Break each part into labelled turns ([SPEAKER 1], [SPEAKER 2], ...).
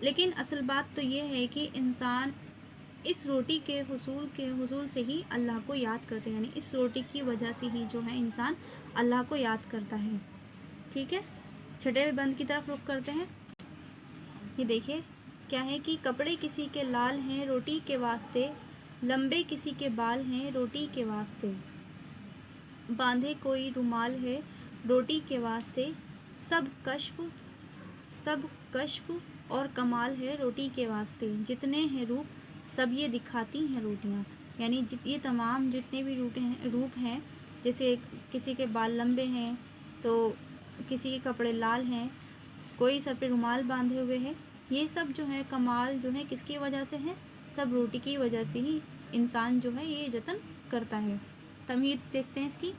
[SPEAKER 1] لیکن اصل بات تو یہ ہے کہ انسان اس روٹی کے حصول سے ہی اللہ کو یاد کرتے ہیں، یعنی اس روٹی کی وجہ سے ہی جو ہے انسان اللہ کو یاد کرتا ہے۔ ٹھیک ہے، چھٹے بند کی طرف رخ کرتے ہیں۔ یہ دیکھیے کیا ہے کہ کپڑے کسی کے لال ہیں روٹی کے واسطے، لمبے کسی کے بال ہیں روٹی کے واسطے، باندھے کوئی رومال ہے روٹی کے واسطے، سب کشف اور کمال ہے روٹی کے واسطے، جتنے ہیں روپ سب یہ دکھاتی ہیں روٹیاں، یعنی یہ تمام جتنے بھی روپ ہیں، جیسے کسی کے بال لمبے ہیں تو کسی کے کپڑے لال ہیں، کوئی سر پہ رومال باندھے ہوئے ہے، یہ سب جو ہے کمال جو ہے کس کی وجہ سے ہے؟ سب روٹی کی وجہ سے ہی انسان جو ہے یہ جتن کرتا ہے۔ تمہید دیکھتے ہیں اس کی۔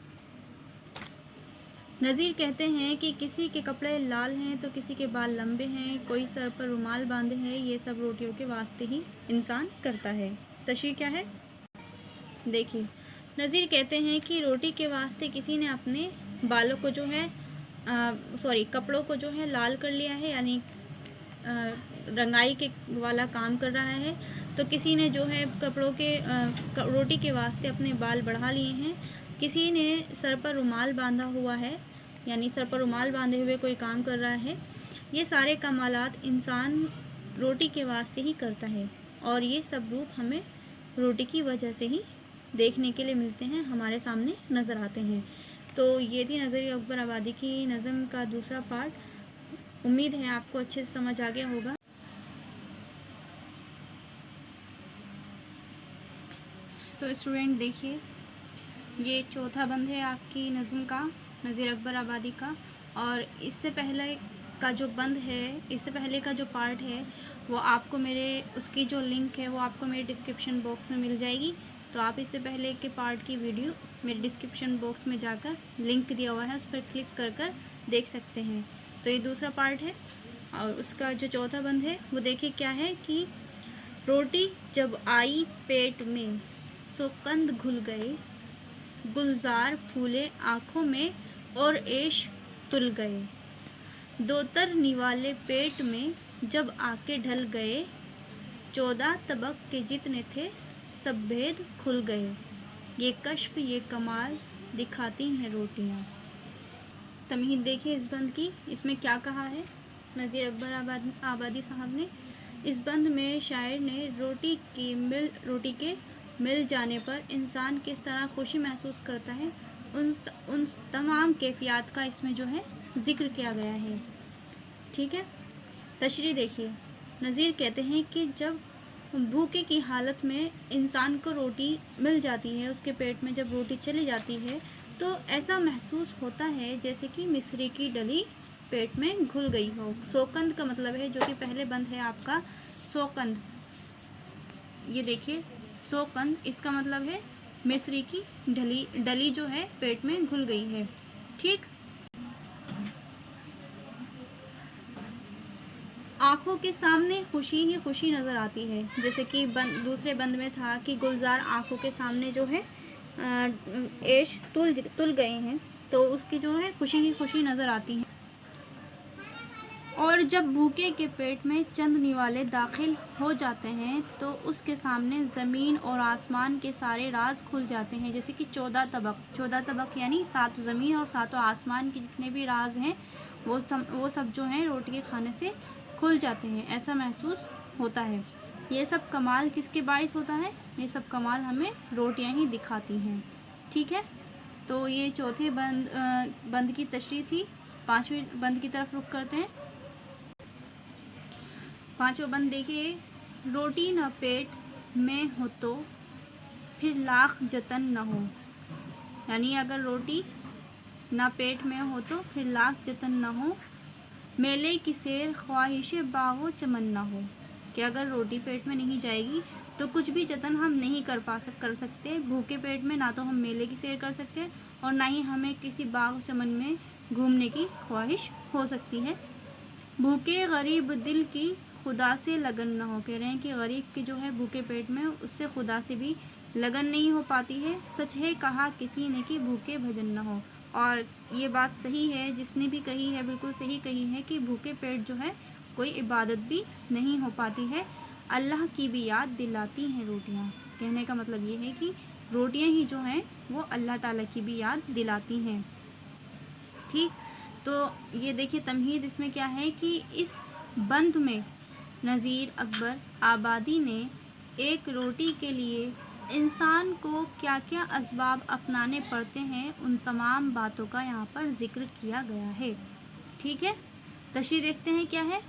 [SPEAKER 1] نظیر کہتے ہیں کہ کسی کے کپڑے لال ہیں تو کسی کے بال لمبے ہیں، کوئی سر پر رومال باندھے ہیں، یہ سب روٹیوں کے واسطے ہی انسان کرتا ہے۔ تشریح کیا ہے دیکھیے، نظیر کہتے ہیں کہ روٹی کے واسطے کسی نے اپنے بالوں کو جو ہے کپڑوں کو جو ہے لال کر لیا ہے، یعنی رنگائی کے والا کام کر رہا ہے، تو کسی نے جو ہے کپڑوں کے روٹی کے واسطے اپنے بال بڑھا لیے ہیں، کسی نے سر پر رومال باندھا ہوا ہے، یعنی سر پر رومال باندھے ہوئے کوئی کام کر رہا ہے۔ یہ سارے کمالات انسان روٹی کے واسطے ہی کرتا ہے، اور یہ سب روپ ہمیں روٹی کی وجہ سے ہی دیکھنے کے لیے ملتے ہیں، ہمارے سامنے نظر آتے ہیں۔ تو یہ تھی نظیر اکبر آبادی کی نظم کا دوسرا پارٹ۔ امید ہے آپ کو اچھے سے سمجھ آ گیا ہوگا۔ تو اسٹوڈنٹ دیکھیے، یہ چوتھا بند ہے آپ کی نظم کا، نظیر اکبر آبادی کا، اور اس سے پہلے کا جو بند ہے، اس سے پہلے کا جو پارٹ ہے وہ آپ کو اس کی جو لنک ہے وہ آپ کو میرے ڈسکرپشن باکس میں مل جائے گی، تو آپ اس سے پہلے کے پارٹ کی ویڈیو میرے ڈسکرپشن باکس میں جا کر لنک دیا ہوا ہے، اس پر کلک کر دیکھ سکتے ہیں۔ تو یہ دوسرا پارٹ ہے، اور اس کا جو چوتھا بند ہے وہ دیکھیے کیا ہے کہ روٹی جب آئی پیٹ میں سو قند گھل گئے، گلزار پھولے آنکھوں میں اور عیش تل گئے، دو تر نوالے پیٹ میں جب آ کے ڈھل گئے، 14 طبق کے جتنے تھے سب بھید کھل گئے، یہ کشف یہ کمال دکھاتی ہیں روٹیاں۔ تمہید دیکھیے اس بند کی، اس میں کیا کہا ہے نظیر اکبر آبادی صاحب نے۔ اس بند میں شاعر نے روٹی کے مل جانے پر انسان کس طرح خوشی محسوس کرتا ہے، ان تمام کیفیات کا اس میں جو ہے ذکر کیا گیا ہے۔ ٹھیک ہے، تشریح دیکھیے، نظیر کہتے ہیں کہ جب بھوکے کی حالت میں انسان کو روٹی مل جاتی ہے، اس کے پیٹ میں جب روٹی چلی جاتی ہے تو ایسا محسوس ہوتا ہے جیسے کہ مصری کی ڈلی پیٹ میں گھل گئی ہو۔ سوقند کا مطلب ہے، جو کہ پہلے بند ہے آپ کا سوقند، یہ دیکھیے سوقند، اس کا مطلب ہے مصری کی ڈلی جو ہے پیٹ میں گھل گئی ہے۔ ٹھیک، آنکھوں کے سامنے خوشی ہی خوشی نظر آتی ہے، جیسے کہ دوسرے بند میں تھا کہ گلزار آنکھوں کے سامنے جو ہے عیش تل گئے ہیں، تو اس کی جو ہے خوشی ہی خوشی نظر آتی ہیں۔ اور جب بھوکے کے پیٹ میں چند نوالے داخل ہو جاتے ہیں تو اس کے سامنے زمین اور آسمان کے سارے راز کھل جاتے ہیں، جیسے کہ 14 طبق یعنی 7 زمین اور 7 آسمان کے جتنے بھی راز ہیں وہ سب جو ہیں روٹی کے کھانے سے کھل جاتے ہیں، ایسا محسوس ہوتا ہے۔ یہ سب کمال کس کے باعث ہوتا ہے؟ یہ سب کمال ہمیں روٹیاں ہی دکھاتی ہیں۔ ٹھیک ہے، تو یہ چوتھے بند کی تشریح تھی۔ پانچویں بند کی طرف رخ کرتے ہیں۔ پانچواں بند دیکھیے، روٹی نہ پیٹ میں ہو تو پھر لاکھ جتن نہ ہو، یعنی اگر روٹی نہ پیٹ میں ہو تو پھر لاکھ جتن نہ ہو، میلے کی سیر خواہش باغ و چمن نہ ہو، کہ اگر روٹی پیٹ میں نہیں جائے گی تو کچھ بھی جتن ہم نہیں کر سکتے، بھوکے پیٹ میں نہ تو ہم میلے کی سیر کر سکتے اور نہ ہی ہمیں کسی باغ و چمن میں گھومنے کی خواہش ہو سکتی ہے۔ بھوکے غریب دل کی خدا سے لگن نہ ہو، کہہ رہے ہیں کہ غریب کی جو ہے بھوکے پیٹ میں اس سے خدا سے بھی لگن نہیں ہو پاتی ہے۔ سچ ہے کہا کسی نے کہ بھوکے بھجن نہ ہو، اور یہ بات صحیح ہے، جس نے بھی کہی ہے بالکل صحیح کہی ہے کہ بھوکے پیٹ جو ہے کوئی عبادت بھی نہیں ہو پاتی ہے۔ اللہ کی بھی یاد دلاتی ہیں روٹیاں، کہنے کا مطلب یہ ہے کہ روٹیاں ہی جو ہیں وہ اللہ تعالیٰ کی بھی یاد دلاتی ہیں۔ ٹھیک، تو یہ دیکھیے تمہید اس میں کیا ہے کہ اس بند میں نذیر اکبر آبادی نے ایک روٹی کے لیے انسان کو کیا کیا اسباب اپنانے پڑتے ہیں ان تمام باتوں کا یہاں پر ذکر کیا گیا ہے۔ ٹھیک ہے، تشریح دیکھتے ہیں کیا ہے۔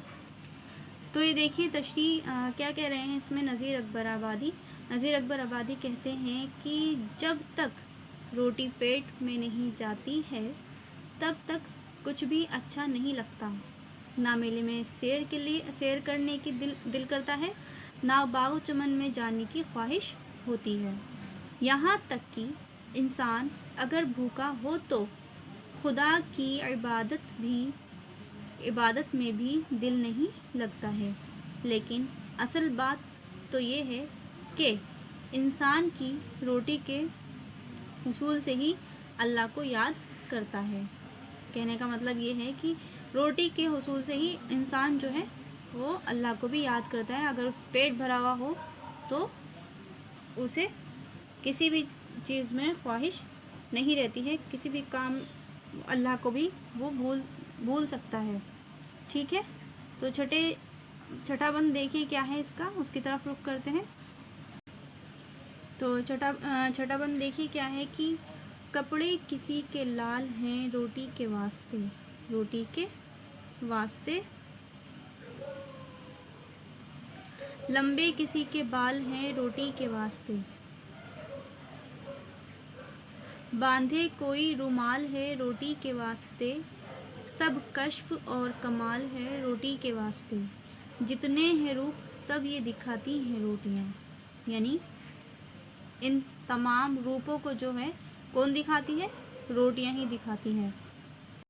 [SPEAKER 1] تو یہ دیکھیے تشریح کیا کہہ رہے ہیں اس میں نذیر اکبر آبادی۔ نذیر اکبر آبادی کہتے ہیں کہ جب تک روٹی پیٹ میں نہیں جاتی ہے تب تک کچھ بھی اچھا نہیں لگتا، نہ میلے میں سیر کرنے کی دل کرتا ہے، نہ باغ و چمن میں جانے کی خواہش ہوتی ہے، یہاں تک کہ انسان اگر بھوکا ہو تو خدا کی عبادت میں بھی دل نہیں لگتا ہے۔ لیکن اصل بات تو یہ ہے کہ انسان کی روٹی کے حصول سے ہی اللہ کو یاد کرتا ہے۔ کہنے کا مطلب یہ ہے کہ روٹی کے حصول سے ہی انسان جو ہے وہ اللہ کو بھی یاد کرتا ہے۔ اگر اس پیٹ بھرا ہوا ہو تو اسے کسی بھی چیز میں خواہش نہیں رہتی ہے، کسی بھی کام اللہ کو بھی وہ بھول سکتا ہے۔ ٹھیک ہے، تو چھٹا بند دیکھیے کیا ہے اس کا، اس کی طرف رخ کرتے ہیں۔ تو چھٹا بند دیکھیے کیا ہے کہ کپڑے کسی کے لال ہیں روٹی کے واسطے، لمبے کسی کے بال ہیں روٹی کے واسطے، باندھے کوئی رومال ہے روٹی کے واسطے، سب کشف اور کمال ہے روٹی کے واسطے، جتنے ہیں روپ سب یہ دکھاتی ہیں روٹیاں، یعنی ان تمام روپوں کو جو ہے کون دکھاتی ہے؟ روٹیاں ہی دکھاتی ہیں۔